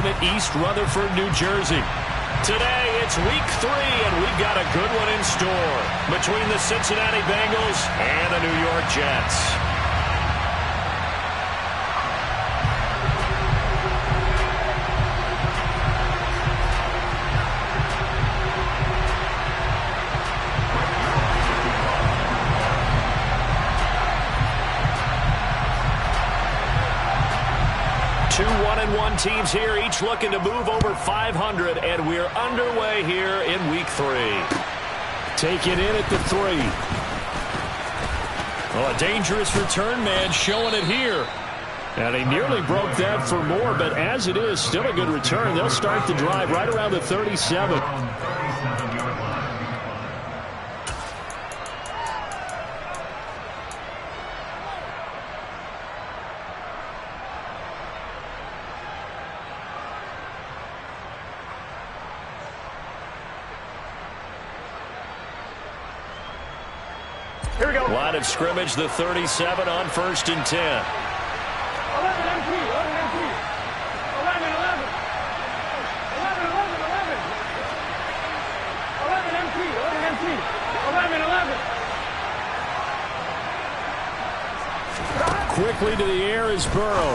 Stadium in East Rutherford, New Jersey. Today, it's week 3, and we've got a good one in store between the Cincinnati Bengals and the New York Jets. Two 1-1 teams here, each looking to move over 500, and we're underway here in week 3. Take it in at the 3. Well, a dangerous return man showing it here. And he nearly broke that for more, but as it is, still a good return. They'll start the drive right around the 37. Here we go. Line of scrimmage, the 37 on 1st and 10. 11 MT, 11 MT. 11, 11. 11, 11, 11. 11 MT, 11 MT. 11, 11. Quickly to the air is Burrow.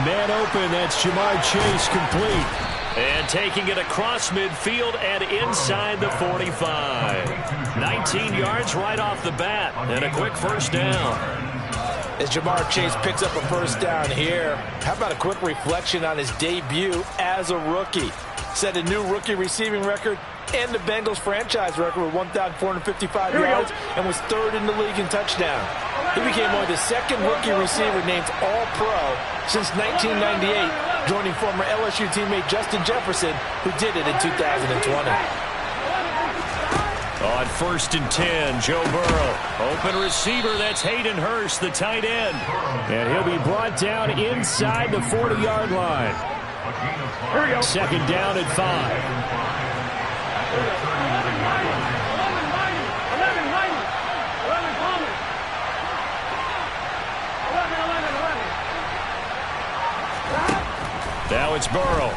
Man open, that's Jamar Chase, complete. And taking it across midfield and inside the 45. 19 yards right off the bat, and a quick first down. As Jamar Chase picks up a first down here, how about a quick reflection on his debut as a rookie? Set a new rookie receiving record and the Bengals franchise record with 1,455 yards and was 3rd in the league in touchdown. He became only the 2nd rookie receiver named All-Pro since 1998, joining former LSU teammate Justin Jefferson, who did it in 2020. On 1st and 10, Joe Burrow. Open receiver, that's Hayden Hurst, the tight end. And he'll be brought down inside the 40-yard line. Here we go. 2nd down and 5. 11, 11. Now it's Burrow.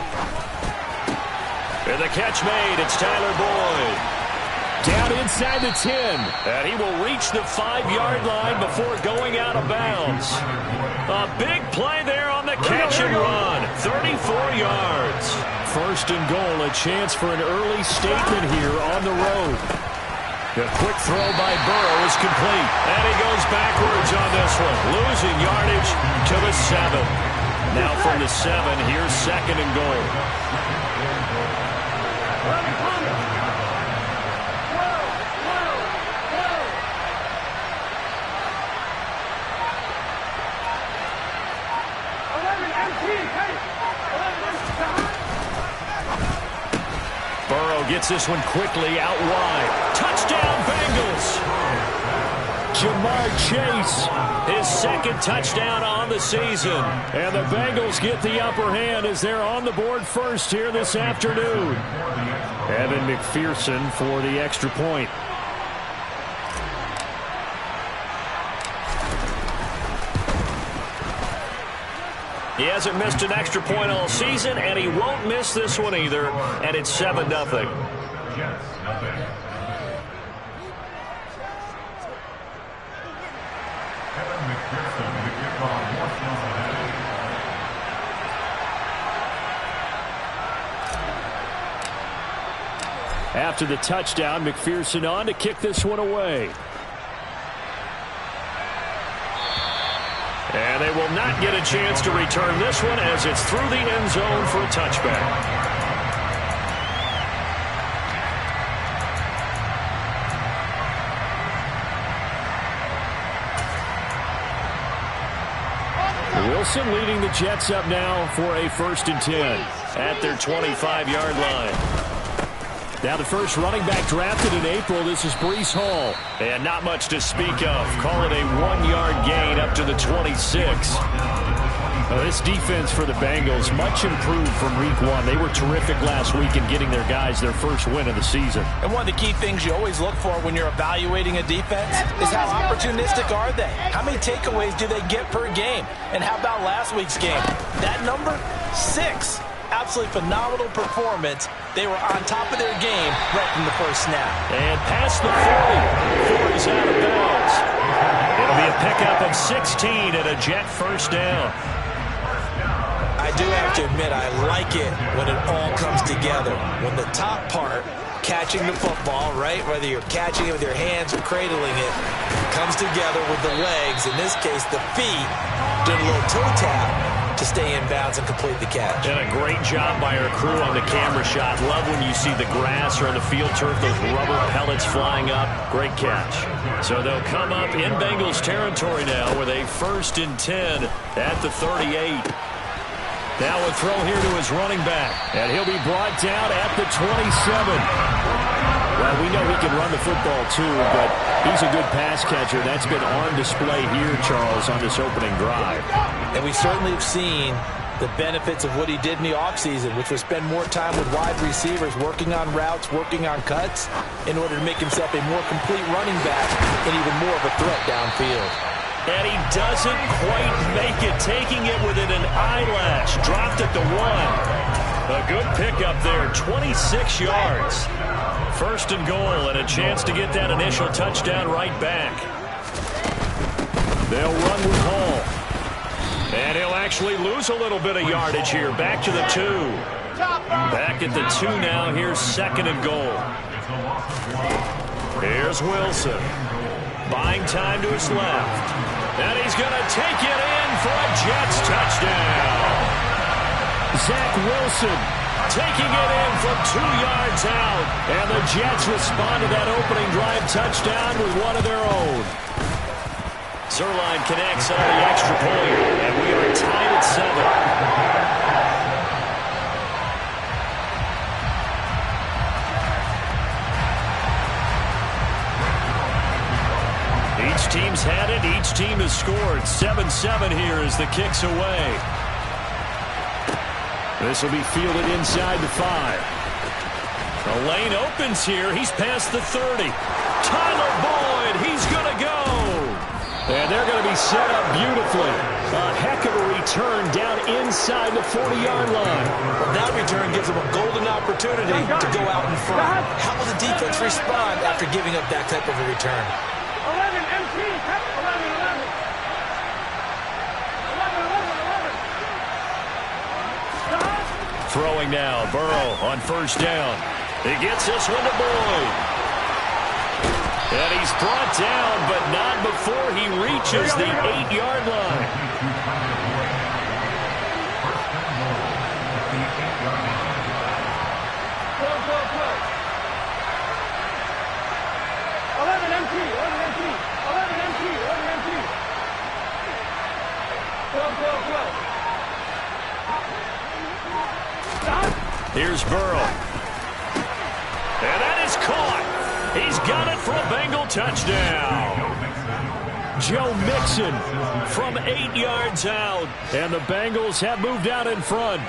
And the catch made, it's Tyler Boyd. Down inside the 10. And he will reach the 5-yard line before going out of bounds. A big play there on the catch and run. 34 yards. 1st and goal, a chance for an early statement here on the road. The quick throw by Burrow is complete. And he goes backwards on this one. Losing yardage to the 7. Now from the 7, here's 2nd and goal. Burrow gets this one quickly out wide. Touchdown, Bengals! Jamar Chase, his 2nd touchdown on the season. And the Bengals get the upper hand as they're on the board first here this afternoon. Evan McPherson for the extra point. He hasn't missed an extra point all season, and he won't miss this one either. And it's 7-0. After the touchdown, McPherson on to kick this one away. And they will not get a chance to return this one as it's through the end zone for a touchback. Wilson leading the Jets up now for a 1st and 10 at their 25-yard line. Now the first running back drafted in April, this is Breece Hall. And not much to speak of. Call it a 1-yard gain up to the 26. This defense for the Bengals, much improved from week one. They were terrific last week in getting their guys their first win of the season. And one of the key things you always look for when you're evaluating a defense is how opportunistic are they? How many takeaways do they get per game? And how about last week's game? That number, 6. Absolutely phenomenal performance. They were on top of their game right from the first snap. And past the 40. 40's out of bounds. It'll be a pickup of 16 and a Jet first down. I do have to admit, I like it when it all comes together. When the top part, catching the football, right, whether you're catching it with your hands or cradling it, comes together with the legs, in this case the feet, doing a little toe tap to stay in bounds and complete the catch. And a great job by our crew on the camera shot. Love when you see the grass or on the field turf, those rubber pellets flying up. Great catch. So they'll come up in Bengals territory now with a 1st and 10 at the 38. Now a throw here to his running back. And he'll be brought down at the 27. Well, we know he can run the football too, but he's a good pass catcher. That's been on display here, Charles, on this opening drive. And we certainly have seen the benefits of what he did in the offseason, which was spend more time with wide receivers, working on routes, working on cuts, in order to make himself a more complete running back and even more of a threat downfield. And he doesn't quite make it, taking it within an eyelash. Dropped at the 1. A good pickup there, 26 yards. 1st and goal, and a chance to get that initial touchdown right back. They'll run with Hall. And he'll actually lose a little bit of yardage here. Back to the 2. Back at the 2 now. Here's 2nd and goal. Here's Wilson. Buying time to his left. And he's going to take it in for a Jets touchdown. Zach Wilson taking it in from 2 yards out. And the Jets respond to that opening drive touchdown with one of their own. Zerline connects on the extra point. And we are tied at 7. Each team's had it. Each team has scored. 7-7 here as the kick's away. This will be fielded inside the 5. The lane opens here. He's past the 30. Tyler Boyd, he's going to go. And they're going to be set up beautifully. A heck of a return down inside the 40-yard line. That return gives them a golden opportunity to go out in front. How will the defense respond after giving up that type of a return? 11 MC, 11. Throwing now, Burrow on 1st down. He gets this one to Boyd. And he's brought down, but not before he reaches the 8-yard line. Go. 11 MC. Go. Here's Burrow. And that is caught. He's got it for a Bengal touchdown. Joe Mixon from 8 yards out. And the Bengals have moved out in front.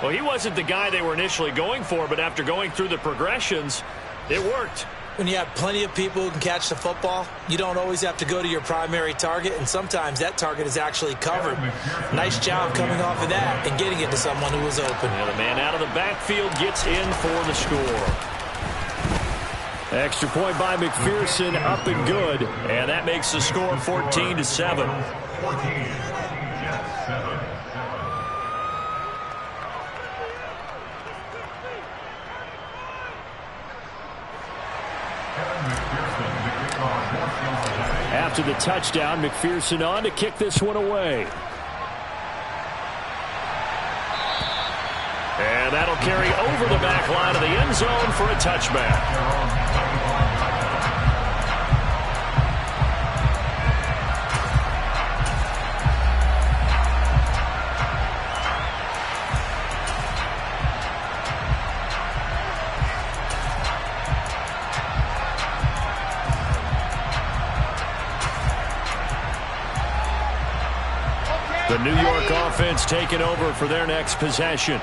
Well, he wasn't the guy they were initially going for, but after going through the progressions, it worked. When you have plenty of people who can catch the football, you don't always have to go to your primary target, and sometimes that target is actually covered. Nice job coming off of that and getting it to someone who was open. And the man out of the backfield gets in for the score. Extra point by McPherson, up and good. And that makes the score 14-7. After the touchdown, McPherson on to kick this one away. And that'll carry over the back line of the end zone for a touchback. Okay. The New York offense taking over for their next possession.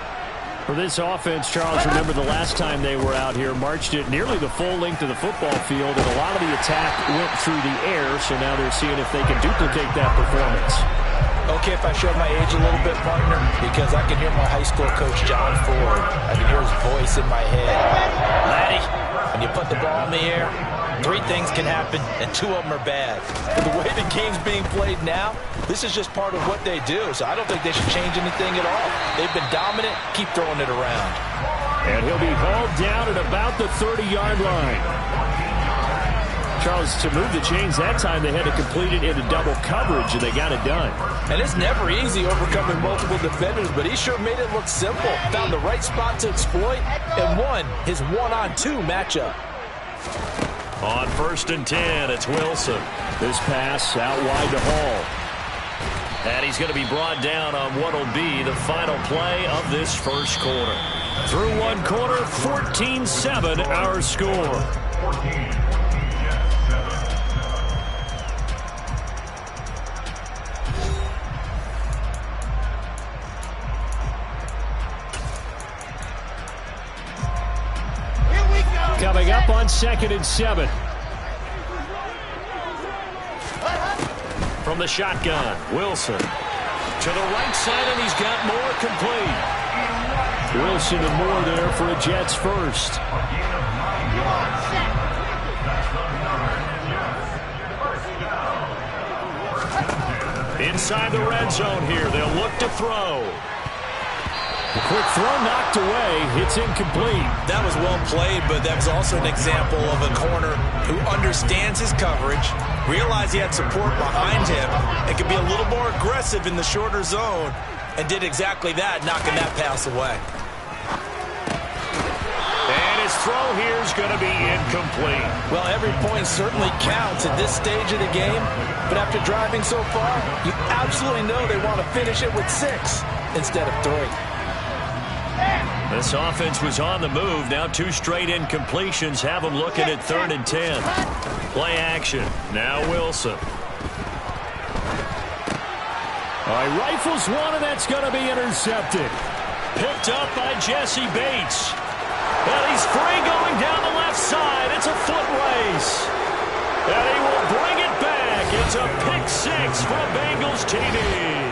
For this offense, Charles, remember the last time they were out here, marched it nearly the full length of the football field, and a lot of the attack went through the air, so now they're seeing if they can duplicate that performance. Okay, if I show my age a little bit, partner, because I can hear my high school coach, John Ford. I can hear his voice in my head. Laddie, when you put the ball in the air, 3 things can happen, and 2 of them are bad. But the way the game's being played now, this is just part of what they do, so I don't think they should change anything at all. They've been dominant. Keep throwing it around. And he'll be hauled down at about the 30-yard line. Charles, to move the chains that time, they had to complete it into double coverage, and they got it done. And it's never easy overcoming multiple defenders, but he sure made it look simple. Found the right spot to exploit and won his 1-on-2 matchup. On 1st and 10, it's Wilson. This pass out wide to Hall. And he's going to be brought down on what will be the final play of this first quarter. Through one quarter, 14-7 our score. Coming up on 2nd and 7. From the shotgun, Wilson. To the right side, and he's got Moore complete. Wilson and Moore there for a Jets first. Inside the red zone here, they'll look to throw. The quick throw knocked away. It's incomplete. That was well played, but that was also an example of a corner who understands his coverage, realized he had support behind him, and could be a little more aggressive in the shorter zone, and did exactly that, knocking that pass away. And his throw here is going to be incomplete. Well, every point certainly counts at this stage of the game, but after driving so far, you absolutely know they want to finish it with 6 instead of 3. This offense was on the move. Now 2 straight incompletions have them looking at 3rd and 10. Play action. Now Wilson. All right, rifles one, and that's going to be intercepted. Picked up by Jesse Bates. And he's free going down the left side. It's a foot race. And he will bring it back. It's a pick 6 for Bengals TD.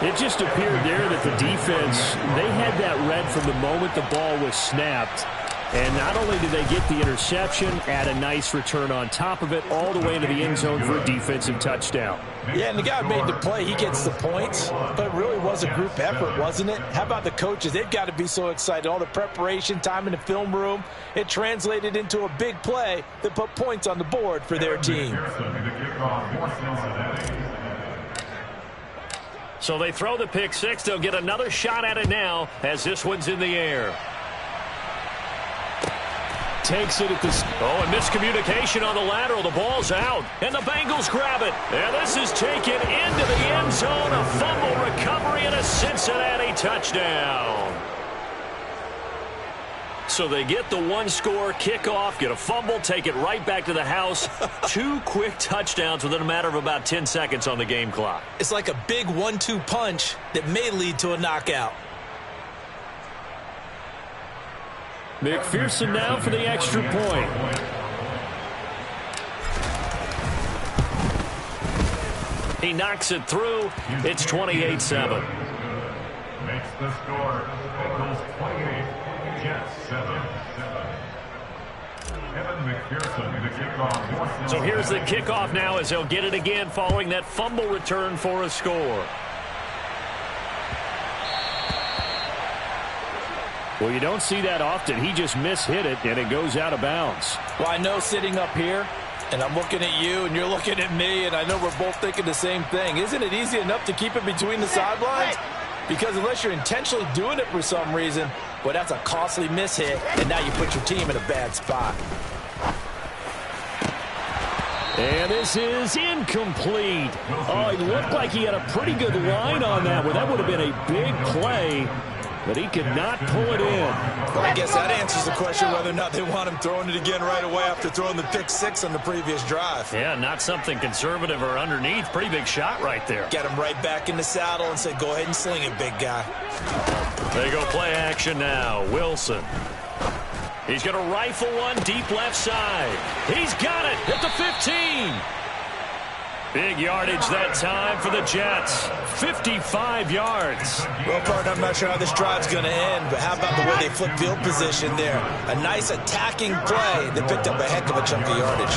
It just appeared there that the defense, they had that read from the moment the ball was snapped. And not only did they get the interception, add a nice return on top of it, all the way into the end zone for a defensive touchdown. Yeah, and the guy made the play. He gets the points, but it really was a group effort, wasn't it? How about the coaches? They've got to be so excited. All the preparation time in the film room, it translated into a big play that put points on the board for their team. So they throw the pick 6. They'll get another shot at it now as this one's in the air. Takes it at the... Oh, and miscommunication on the lateral. The ball's out, and the Bengals grab it. And this is taken into the end zone. A fumble recovery and a Cincinnati touchdown. So they get the 1-score kickoff, get a fumble, take it right back to the house. 2 quick touchdowns within a matter of about 10 seconds on the game clock. It's like a big 1-2 punch that may lead to a knockout. McPherson now for the extra point. He knocks it through. It's 28-7. Makes the score. Bengals 28. Jets 7. So here's the kickoff now as they'll get it again following that fumble return for a score. Well, you don't see that often. He just mishit it, and it goes out of bounds. Well, I know sitting up here, and I'm looking at you, and you're looking at me, and I know we're both thinking the same thing. Isn't it easy enough to keep it between the sidelines? Because unless you're intentionally doing it for some reason, well, that's a costly mishit, and now you put your team in a bad spot. And this is incomplete. Oh, it looked like he had a pretty good line on that one. That would have been a big play. but he could not pull it in. Well, I guess that answers the question whether or not they want him throwing it again right away after throwing the pick six on the previous drive. Yeah, not something conservative or underneath. Pretty big shot right there. Get him right back in the saddle and say, go ahead and sling it, big guy. They go play action now. Wilson. He's going to rifle one deep left side. He's got it at the 15. Big yardage that time for the Jets. 55 yards. Well, partner, I'm not sure how this drive's going to end, but how about the way they flip field position there? A nice attacking play. They picked up a heck of a chunk of yardage.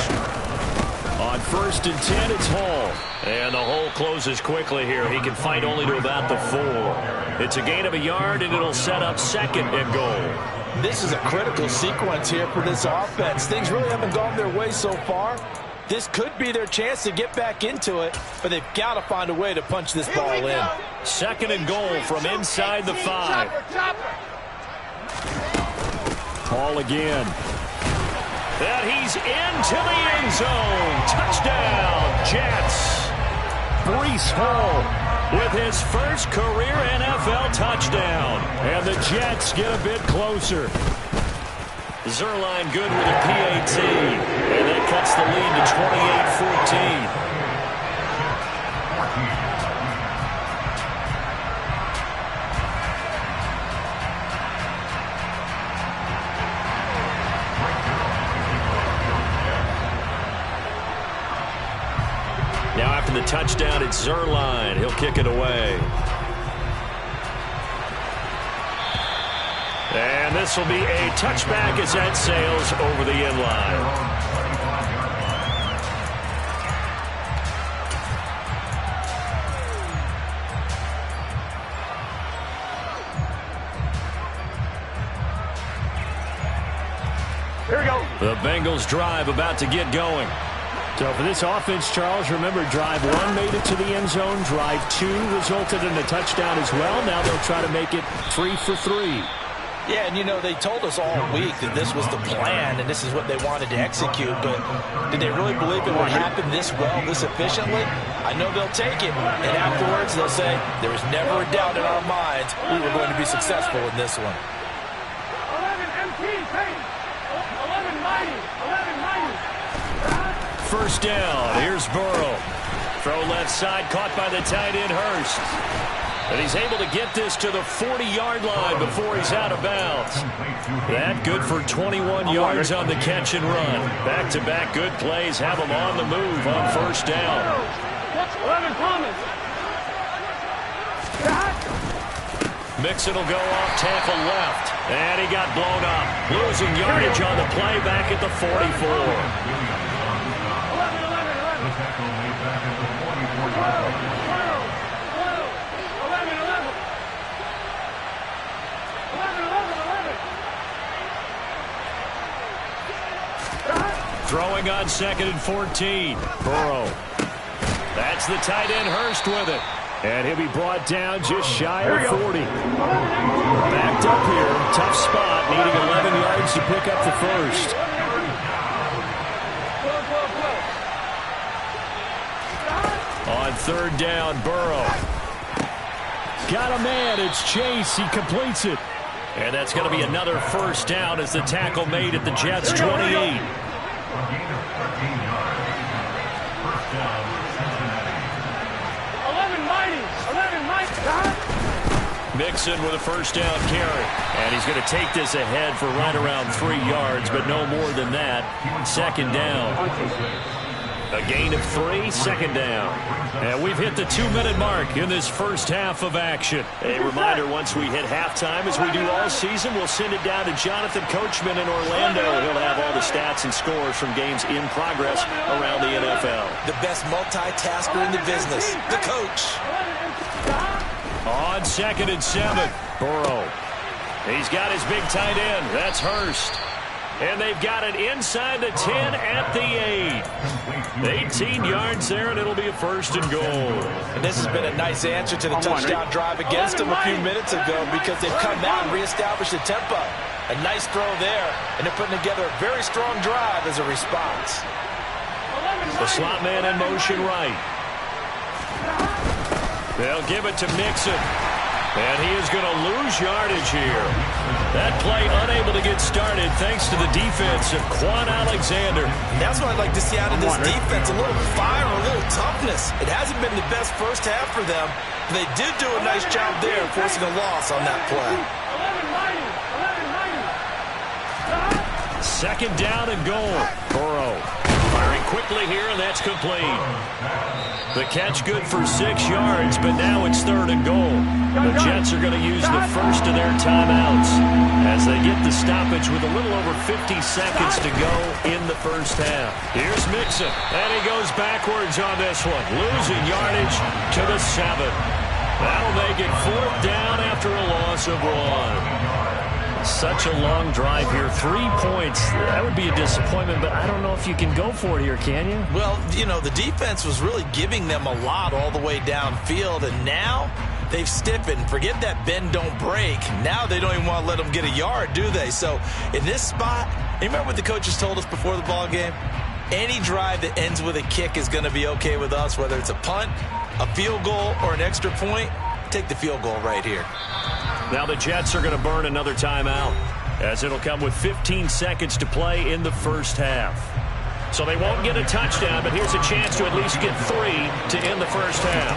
On 1st and 10, it's Hall. And the hole closes quickly here. He can fight only to about the 4. It's a gain of a yard, and it'll set up 2nd and goal. This is a critical sequence here for this offense. Things really haven't gone their way so far. This could be their chance to get back into it, but they've got to find a way to punch this ball in. 2nd and goal from inside the 5. Hall again. And he's into the end zone. Touchdown, Jets. Breece Hall with his first career NFL touchdown. And the Jets get a bit closer. Zerline good with a PAT. And that cuts the lead to 28-14. Now after the touchdown, it's Zerline. He'll kick it away. And this will be a touchback as that sails over the end line. Here we go. The Bengals drive about to get going. So for this offense, Charles, remember drive 1 made it to the end zone. Drive 2 resulted in a touchdown as well. Now they'll try to make it 3 for 3. Yeah, and you know, they told us all week that this was the plan and this is what they wanted to execute, but did they really believe it would happen this well, this efficiently? I know they'll take it, and afterwards they'll say, there was never a doubt in our minds we were going to be successful in this one. 11 MT, hey! 11 mighty, 11 mighty. 1st down, here's Burrow. Throw left side, caught by the tight end Hurst. And he's able to get this to the 40-yard line before he's out of bounds. That good for 21 yards on the catch and run. Back-to-back good plays have him on the move on 1st down. 11 Thomas. Mixon will go off tackle left. And he got blown up. Losing yardage on the play back at the 44. 11, 11, 11. Tackle made back at the 44-yard line. 11, 11. 11, 11. Throwing on 2nd and 14. Burrow. That's the tight end Hurst with it. And he'll be brought down just shy of 40. Backed up here. Tough spot. Needing 11 yards to pick up the first. On 3rd down, Burrow. Got a man. It's Chase. He completes it. And that's going to be another 1st down as the tackle made at the Jets' 28. A gain of 13 yards. 1st down, Cincinnati. 11 mighty, 11 mighty. Mixon with a 1st down carry. And he's going to take this ahead for right around 3 yards, but no more than that. 2nd down. A gain of 3, 2nd down. And we've hit the 2-minute mark in this first half of action. A reminder, once we hit halftime, as we do all season, we'll send it down to Jonathan Coachman in Orlando. He'll have all the stats and scores from games in progress around the NFL. The best multitasker in the business, the coach. On 2nd and 7, Burrow. He's got his big tight end. That's Hurst. And they've got it inside the 10 at the 8. 18 yards there, and it'll be a 1st and goal. And this has been a nice answer to the touchdown drive against them a few minutes ago because they've come out and reestablished the tempo. A nice throw there, and they're putting together a very strong drive as a response. The slot man in motion right. They'll give it to Mixon. And he is going to lose lose yardage here. That play unable to get started thanks to the defense of Quan Alexander. That's what I'd like to see out of this defense, a little fire, a little toughness. It hasn't been the best first half for them, but they did do a nice job there forcing a loss on that play. 11-90. Second down and goal. Burrow firing quickly here, and that's complete. The catch good for 6 yards, but now it's third and goal. The Jets are going to use the first of their timeouts as they get the stoppage with a little over 50 seconds to go in the first half. Here's Mixon, and he goes backwards on this one, losing yardage to the 7. That'll make it 4th down after a loss of 1. Such a long drive here. 3 points. That would be a disappointment, but I don't know if you can go for it here, can you? Well, you know, the defense was really giving them a lot all the way downfield, and now they've stiffened. Forget that bend, don't break. Now they don't even want to let them get a yard, do they? So in this spot, you remember what the coaches told us before the ball game? Any drive that ends with a kick is going to be okay with us, whether it's a punt, a field goal, or an extra point. Take the field goal right here. Now the Jets are going to burn another timeout, as it'll come with 15 seconds to play in the first half. So they won't get a touchdown, but here's a chance to at least get 3 to end the first half.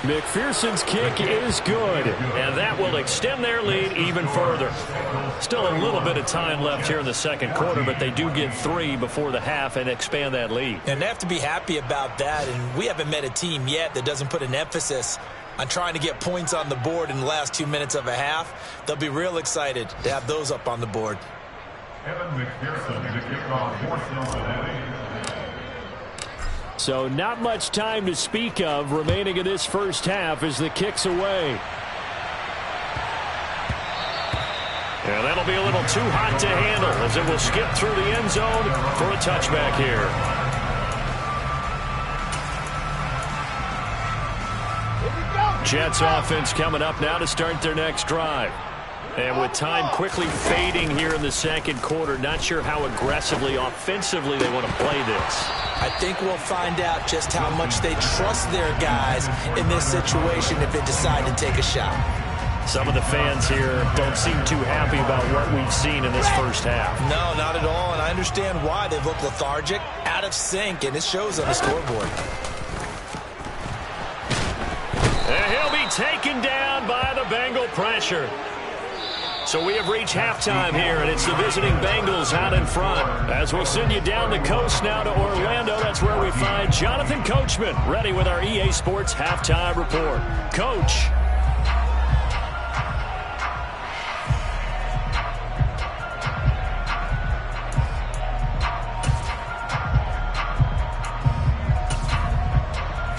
McPherson's kick is good, and that will extend their lead even further. Still a little bit of time left here in the second quarter, but they do get 3 before the half and expand that lead. And they have to be happy about that, and we haven't met a team yet that doesn't put an emphasis on trying to get points on the board in the last 2 minutes of a half. They'll be real excited to have those up on the board. Evan McPherson to kick off for Cincinnati. So not much time to speak of remaining in this first half as the kick's away. And that'll be a little too hot to handle as it will skip through the end zone for a touchback here. Jets offense coming up now to start their next drive. And with time quickly fading here in the second quarter, not sure how aggressively, offensively they want to play this. I think we'll find out just how much they trust their guys in this situation if they decide to take a shot. Some of the fans here don't seem too happy about what we've seen in this first half. No, not at all, and I understand why. They look lethargic, out of sync, and it shows on the scoreboard. And he'll be taken down by the Bengal pressure. So we have reached halftime here, and it's the visiting Bengals out in front. As we'll send you down the coast now to Orlando, that's where we find Jonathan Coachman, ready with our EA Sports Halftime Report. Coach.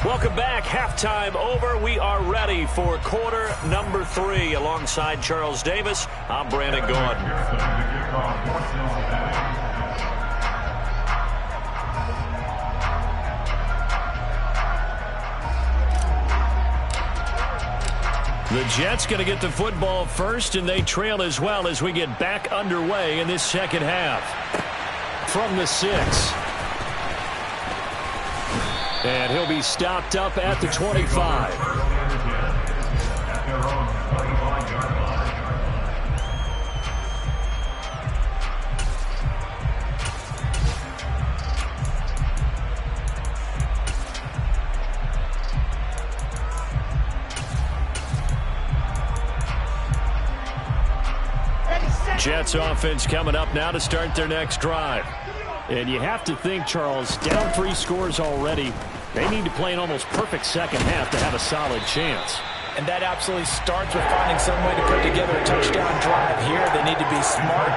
Welcome back. Halftime over. We are ready for quarter number 3. Alongside Charles Davis, I'm Brandon Gordon. The Jets going to get the football first, and they trail as well as we get back underway in this second half. From the 6. And he'll be stopped up at the 25. Jets offense coming up now to start their next drive. And you have to think, Charles, down 3 scores already. They need to play an almost perfect second half to have a solid chance. And that absolutely starts with finding some way to put together a touchdown drive. Here they need to be smart,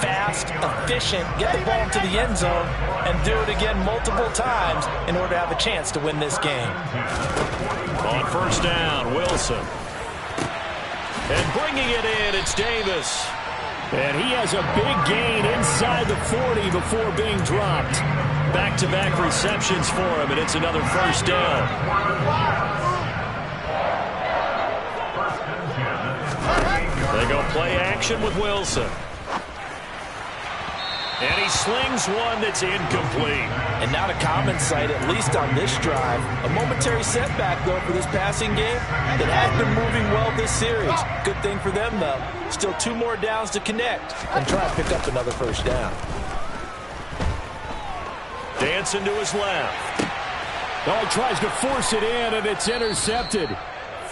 fast, efficient, get the ball into the end zone, and do it again multiple times in order to have a chance to win this game. On first down, Wilson. And bringing it in, it's Davis. And he has a big gain inside the 40 before being dropped. Back-to-back receptions for him, and it's another first down. They go play action with Wilson. And he slings one that's incomplete. And not a common sight, at least on this drive. A momentary setback, though, for this passing game that has been moving well this series. Good thing for them, though. Still 2 more downs to connect and try and pick up another first down. Dancing to his left. Oh, tries to force it in, and it's intercepted.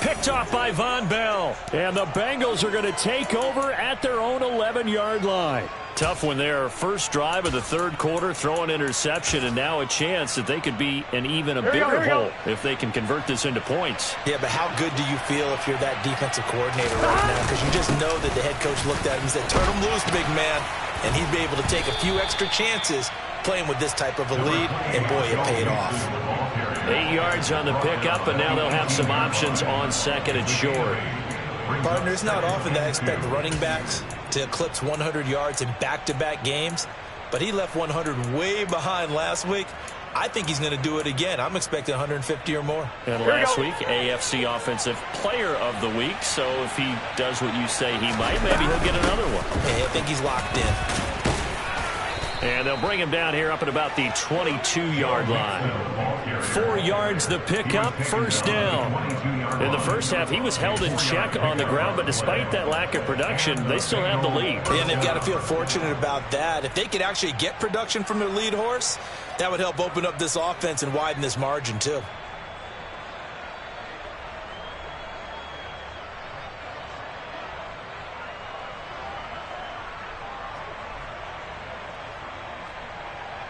Picked off by Von Bell. And the Bengals are going to take over at their own 11-yard line. Tough when their first drive of the third quarter, throw an interception, and now a chance that they could be in even a bigger hole if they can convert this into points. Yeah, but how good do you feel if you're that defensive coordinator right now? Because you just know that the head coach looked at him and said, turn him loose, big man. And he'd be able to take a few extra chances playing with this type of a lead, and boy, it paid off. 8 yards on the pickup, and now they'll have some options on second and short. Partner, it's not often that I expect running backs to eclipse 100 yards in back-to-back games, but he left 100 way behind last week. I think he's going to do it again. I'm expecting 150 or more. And last week, AFC Offensive Player of the Week, so if he does what you say he might, maybe he'll get another one. Hey, I think he's locked in. And they'll bring him down here up at about the 22-yard line. 4 yards the pickup, first down. In the first half, he was held in check on the ground, but despite that lack of production, they still have the lead. And they've got to feel fortunate about that. If they could actually get production from their lead horse, that would help open up this offense and widen this margin too.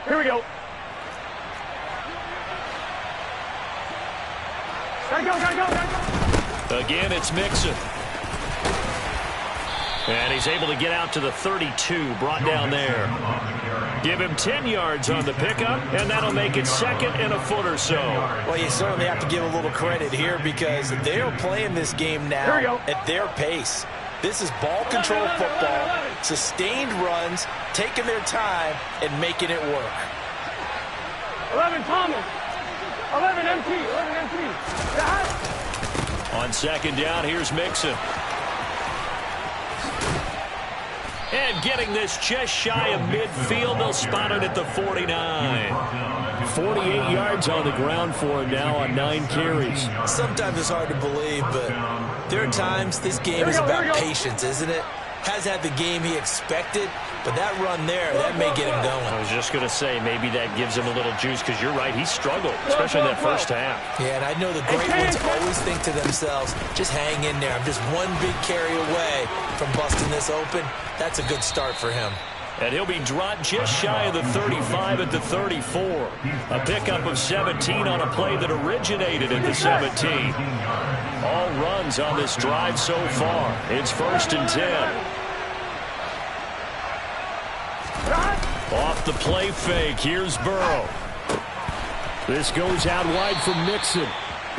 Here we go. Go. Again, it's Mixon. And he's able to get out to the 32, brought down there. Give him 10 yards on the pickup, and that'll make it second and a foot or so. Well, you certainly have to give a little credit here because they're playing this game now at their pace. This is ball control football, sustained runs, taking their time, and making it work. 11 Thomas. 11 MT. 11 MT. On second down, here's Mixon. And getting this just shy of midfield, they'll spot it at the 49. 48 yards on the ground for him now on 9 carries. Sometimes it's hard to believe, but there are times this game is about patience, isn't it? Has had the game he expected, but that run there, that may get him going. I was just going to say, maybe that gives him a little juice, because you're right, he struggled, especially in that first half. Yeah, and I know the great ones always think to themselves, just hang in there. I'm just one big carry away from busting this open. That's a good start for him. And he'll be dropped just shy of the 35 at the 34. A pickup of 17 on a play that originated at the 17. All runs on this drive so far. It's first and 10. Off the play fake, here's Burrow. This goes out wide for Mixon.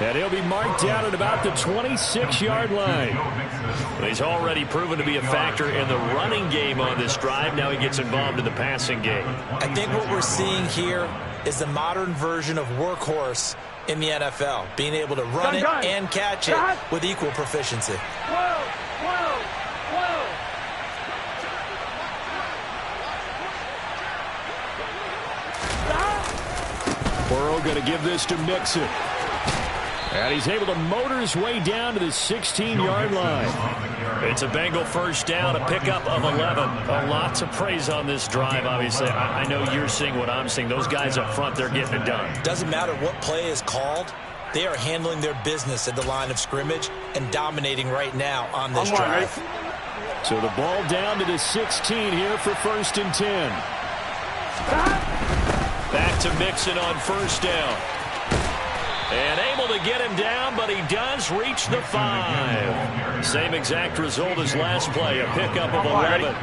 And he'll be marked down at about the 26-yard line. He's already proven to be a factor in the running game on this drive. Now he gets involved in the passing game. I think what we're seeing here is the modern version of workhorse in the NFL, being able to run it and catch it with equal proficiency. Burrow going to give this to Mixon. And he's able to motor his way down to the 16-yard line. It's a Bengal first down, a pickup of 11. Lots of praise on this drive, obviously. I know you're seeing what I'm seeing. Those guys up front, they're getting it done. Doesn't matter what play is called. They are handling their business at the line of scrimmage and dominating right now on this drive. So the ball down to the 16 here for first and 10. Back to Mixon on first down. And able to get him down, but he does reach the 5. Same exact result as last play, a pickup of 11. 11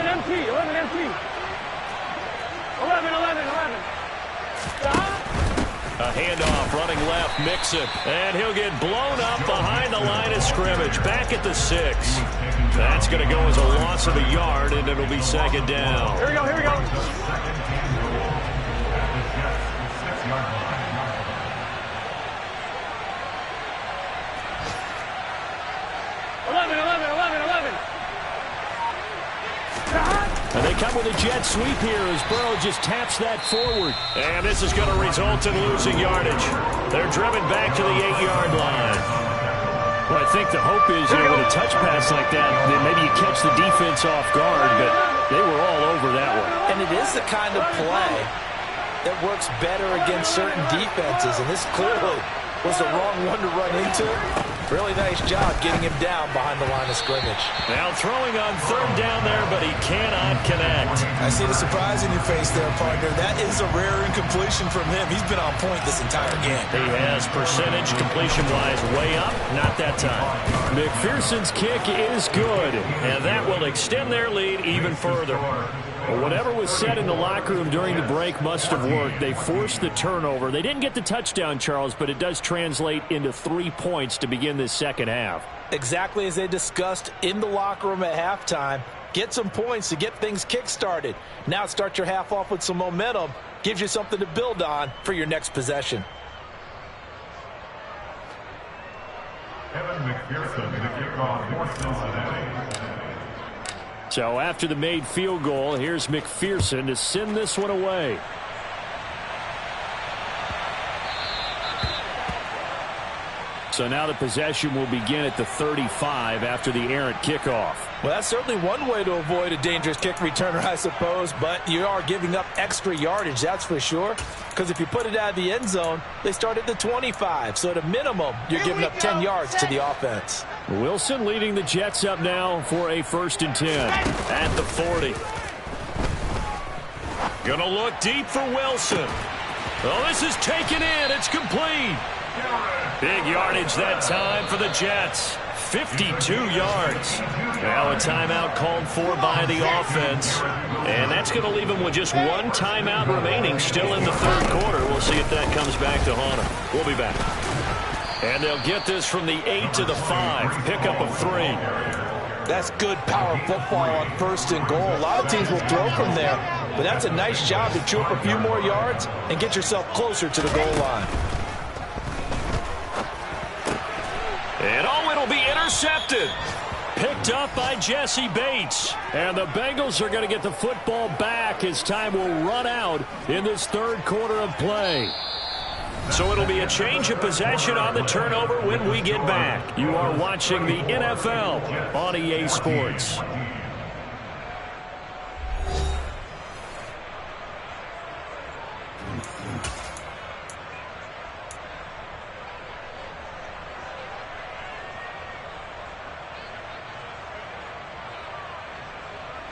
MT, 11 MT. 11. A handoff, running left, Mixon. And he'll get blown up behind the line of scrimmage, back at the 6. That's going to go as a loss of a yard, and it'll be second down. Here we go. 11. come with a jet sweep here as Burrow just taps that forward. And this is going to result in losing yardage. They're driven back to the 8-yard line. Well, I think the hope is, with a touch pass like that, then maybe you catch the defense off guard, but they were all over that one. And it is the kind of play that works better against certain defenses, and this clearly was the wrong one to run into. Really nice job getting him down behind the line of scrimmage. Now throwing on third down there, but he cannot connect. I see the surprise in your face there, partner. That is a rare incompletion from him. He's been on point this entire game. He has percentage completion-wise way up. Not that time. McPherson's kick is good, And that will extend their lead even further. Well, whatever was said in the locker room during the break must have worked. They forced the turnover. They didn't get the touchdown, Charles, but it does translate into 3 points to begin this second half. Exactly as they discussed in the locker room at halftime. Get some points to get things kick-started. Now start your half off with some momentum. Gives you something to build on for your next possession. Kevin McPherson, the kickoff for Cincinnati. So after the made field goal, here's McPherson to send this one away. So now the possession will begin at the 35 after the errant kickoff. Well, that's certainly one way to avoid a dangerous kick returner, I suppose, but you are giving up extra yardage, that's for sure, because if you put it out of the end zone, they start at the 25, so at a minimum, you're giving up 10 yards to the offense. Wilson leading the Jets up now for a 1st and 10. At the 40. Gonna look deep for Wilson. Oh, this is taken in. It's complete. Big yardage that time for the Jets. 52 yards. Now a timeout called for by the offense. And that's going to leave them with just one timeout remaining still in the third quarter. We'll see if that comes back to haunt them. We'll be back. And they'll get this from the 8 to the 5. Pickup of 3. That's good power football on 1st and goal. A lot of teams will throw from there, but that's a nice job to chew up a few more yards and get yourself closer to the goal line. And oh, it'll be intercepted. Picked up by Jesse Bates. And the Bengals are going to get the football back as time will run out in this third quarter of play. So it'll be a change of possession on the turnover when we get back. You are watching the NFL on EA Sports.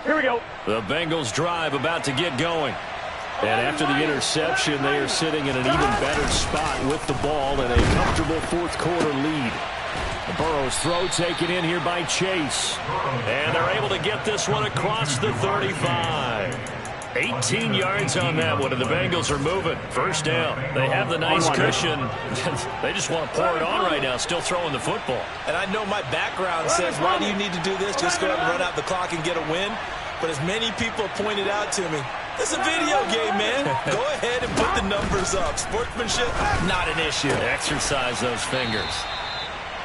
Here we go. The Bengals drive about to get going. And after the interception, they are sitting in an even better spot with the ball and a comfortable fourth quarter lead. Burrow's throw taken in here by Chase. And they're able to get this one across the 35. 18 yards on that one, and the Bengals are moving. First down. They have the nice cushion. They just want to pour it on right now, still throwing the football. And I know my background says, why do you need to do this? Just go ahead and run out the clock and get a win. But as many people have pointed out to me, it's a video game, man. Go ahead and put the numbers up. Sportsmanship, not an issue. Exercise those fingers.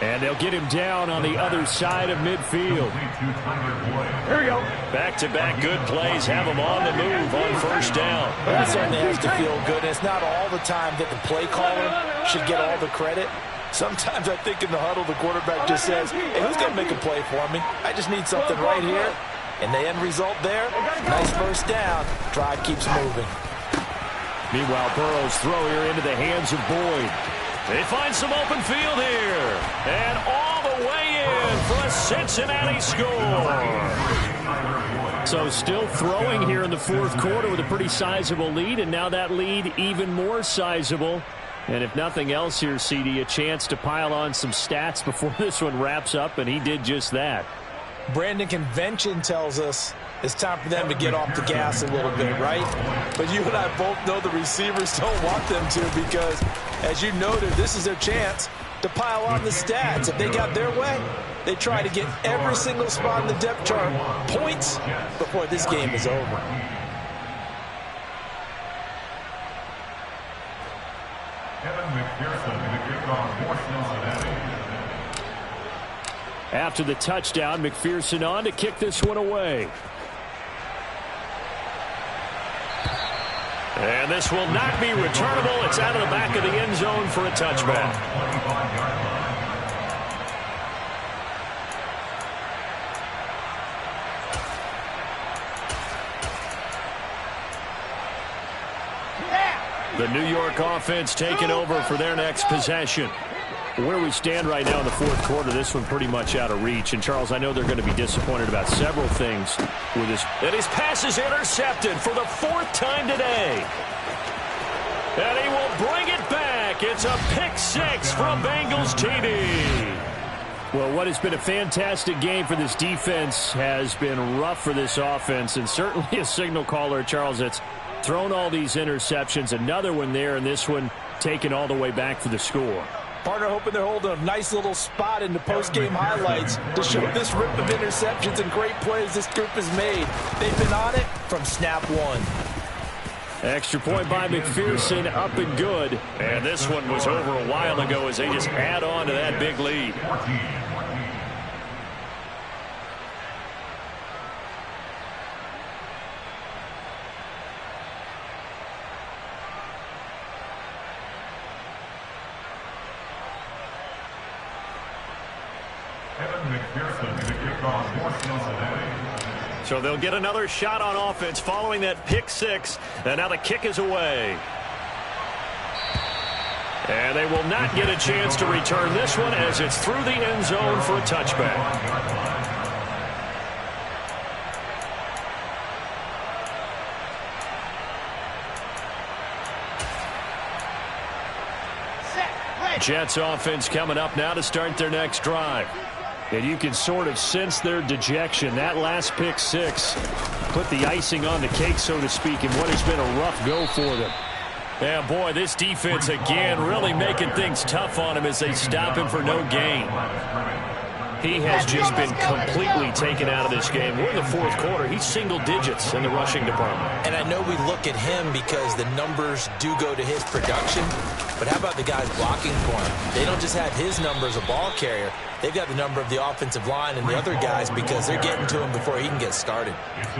And they'll get him down on the other side of midfield. Here we go. Back-to-back good plays have him on the move on first down. That certainly has to feel good. And it's not all the time that the play caller should get all the credit. Sometimes I think in the huddle, the quarterback just says, hey, who's going to make a play for me? I just need something right here. And the end result there, nice first down. Drive keeps moving. Meanwhile, Burrow's throw here into the hands of Boyd. They find some open field here. And all the way in for a Cincinnati score. So still throwing here in the fourth quarter with a pretty sizable lead. And now that lead even more sizable. And if nothing else here, CD, a chance to pile on some stats before this one wraps up. And he did just that. Brandon, convention tells us it's time for them to get off the gas a little bit, right? But you and I both know the receivers don't want them to because, as you noted, this is their chance to pile on the stats. If they got their way, they try to get every single spot in the depth chart points before this game is over. Kevin McPherson, the kickoff for Cincinnati. After the touchdown, McPherson on to kick this one away. And this will not be returnable. It's out of the back of the end zone for a touchback. The New York offense taking over for their next possession. Where we stand right now in the fourth quarter, this one pretty much out of reach. And, Charles, I know they're going to be disappointed about several things with this. And his pass is intercepted for the fourth time today. And he will bring it back. It's a pick six from Bengals TD. Well, what has been a fantastic game for this defense has been rough for this offense. And certainly a signal caller, Charles, that's thrown all these interceptions. Another one there, and this one taken all the way back for the score. Partner hoping they're holding a nice little spot in the post-game highlights to show this rip of interceptions and great plays this group has made. They've been on it from snap one. Extra point by McPherson, up and good. And this one was over a while ago as they just add on to that big lead. So they'll get another shot on offense following that pick six. And now the kick is away. And they will not get a chance to return this one as it's through the end zone for a touchback. Jets offense coming up now to start their next drive. And you can sort of sense their dejection. That last pick six put the icing on the cake, so to speak, in what has been a rough go for them. Yeah, boy, this defense again really making things tough on him as they stop him for no gain. He has just been completely taken out of this game. We're in the fourth quarter. He's single digits in the rushing department. And I know we look at him because the numbers do go to his production. But how about the guys blocking for him? They don't just have his number as a ball carrier. They've got the number of the offensive line and the other guys because they're getting to him before he can get started.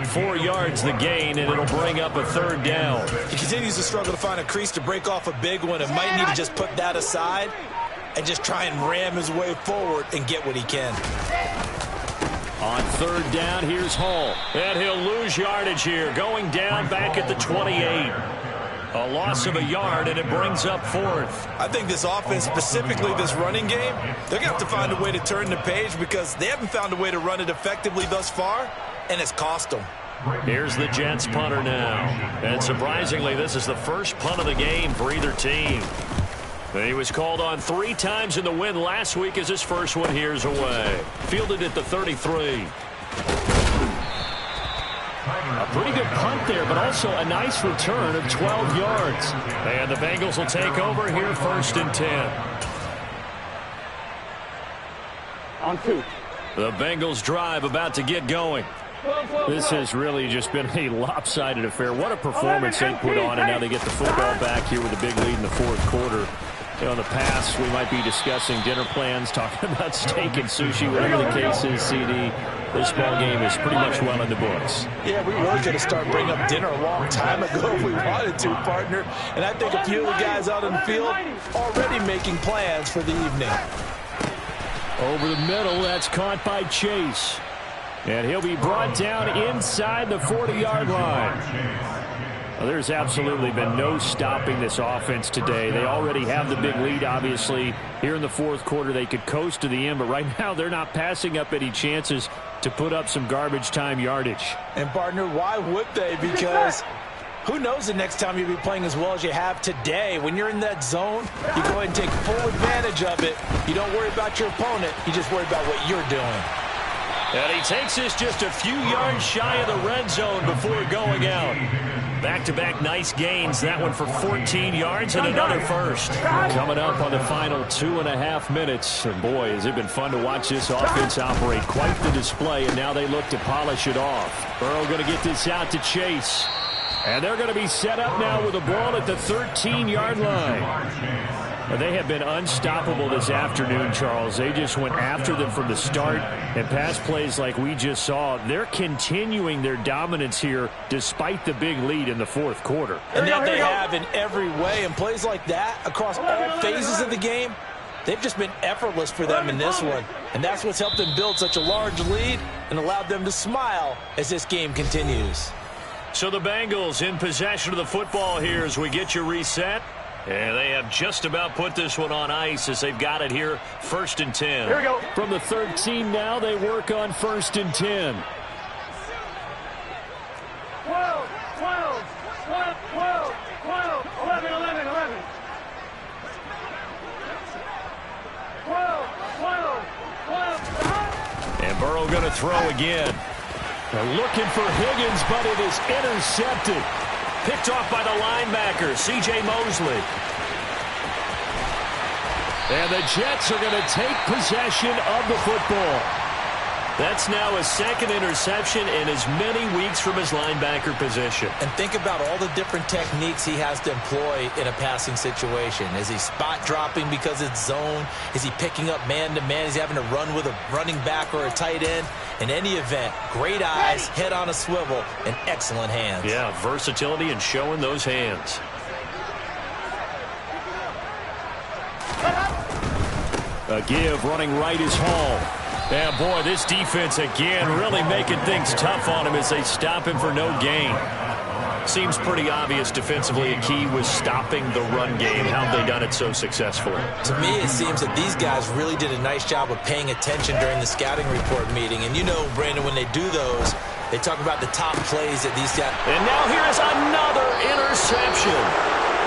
4 yards the gain, and it'll bring up a third down. He continues to struggle to find a crease to break off a big one and might need to just put that aside and just try and ram his way forward and get what he can. On third down, here's Hall. And he'll lose yardage here, going down back at the 28. A loss of a yard, and it brings up fourth. I think this offense, specifically this running game, they're going to have to find a way to turn the page because they haven't found a way to run it effectively thus far, and it's cost them. Here's the Jets punter now. And surprisingly, this is the first punt of the game for either team. And he was called on 3 times in the win last week as his first one here's away. Fielded at the 33. A pretty good punt there, but also a nice return of 12 yards. And the Bengals will take over here first and 10. On 2. The Bengals drive about to get going. This has really just been a lopsided affair. What a performance they put on, and now they get the football back here with a big lead in the fourth quarter. You know, in the past, we might be discussing dinner plans, talking about steak and sushi, whatever the case is, CD. This ball game is pretty much well in the books. Yeah, we really could have started bringing up dinner a long time ago if we wanted to, partner. And I think a few of the guys out on the field already making plans for the evening. Over the middle, that's caught by Chase. And he'll be brought down inside the 40-yard line. Well, there's absolutely been no stopping this offense today. They already have the big lead, obviously. Here in the fourth quarter, they could coast to the end, but right now they're not passing up any chances to put up some garbage time yardage. And, partner, why would they? Because who knows the next time you'll be playing as well as you have today. When you're in that zone, you go ahead and take full advantage of it. You don't worry about your opponent. You just worry about what you're doing. And he takes us just a few yards shy of the red zone before going out. Back-to-back nice gains. That one for 14 yards and another first. Coming up on the final 2.5 minutes. And boy, has it been fun to watch this offense operate. Quite the display, and now they look to polish it off. Burrow going to get this out to Chase. And they're going to be set up now with the ball at the 13-yard line. They have been unstoppable this afternoon, Charles. They just went after them from the start, and pass plays like we just saw. They're continuing their dominance here despite the big lead in the fourth quarter. And that they have in every way. And plays like that across all phases of the game, they've just been effortless for them in this one. And that's what's helped them build such a large lead and allowed them to smile as this game continues. So the Bengals in possession of the football here as we get you reset. And they have just about put this one on ice as they've got it here, 1st and 10. Here we go. From the 13 now, they work on 1st and 10. 12, 12, 12, 12, 12, 11, 11, 11. 12, 12, 12. And Burrow going to throw again. They're looking for Higgins, but it is intercepted. Picked off by the linebacker, C.J. Mosley. And the Jets are going to take possession of the football. That's now his 2nd interception in as many weeks from his linebacker position. And think about all the different techniques he has to employ in a passing situation. Is he spot dropping because it's zone? Is he picking up man-to-man? Is he having to run with a running back or a tight end? In any event, great eyes, head on a swivel, and excellent hands. Yeah, versatility and showing those hands. A give, running right is Hall. Yeah, boy, this defense again really making things tough on him as they stop him for no gain. Seems pretty obvious defensively a key was stopping the run game. How have they done it so successfully? To me, it seems that these guys really did a nice job of paying attention during the scouting report meeting. And you know, Brandon, when they do those, they talk about the top plays that these guys... And now here's another interception.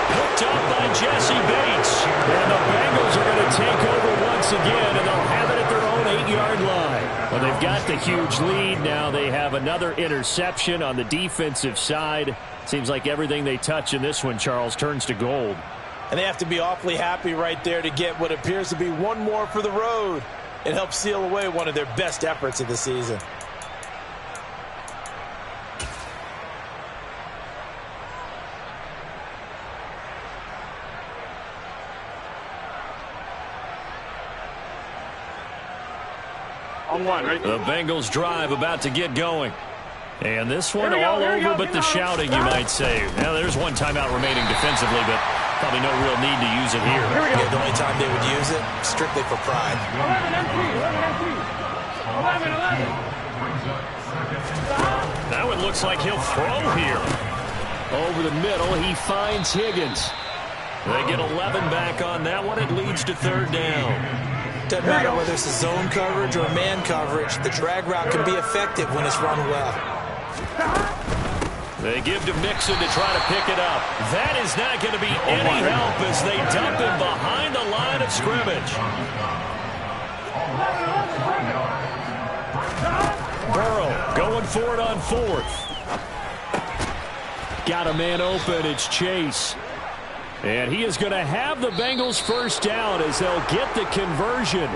Picked up by Jesse Bates. And the Bengals are going to take over once again, and they'll have it at their own 8-yard line. Well, they've got the huge lead. Now they have another interception on the defensive side. Seems like everything they touch in this one, Charles, turns to gold. And they have to be awfully happy right there to get what appears to be one more for the road. It helps seal away one of their best efforts of the season. On one, right? The Bengals drive about to get going. And this one all over but the shouting, you might say. Now, there's one timeout remaining defensively, but probably no real need to use it here. Yeah, the only time they would use it, strictly for pride. 11, 11. Now it looks like he'll throw here. Over the middle, he finds Higgins. They get 11 back on that one. It leads to 3rd down. Doesn't matter whether it's a zone coverage or man coverage, the drag route can be effective when it's run well. They give to Mixon to try to pick it up. That is not going to be any help as they dump him behind the line of scrimmage. Burrow going for it on 4th. Got a man open. It's Chase. And he is going to have the Bengals 1st down as they'll get the conversion.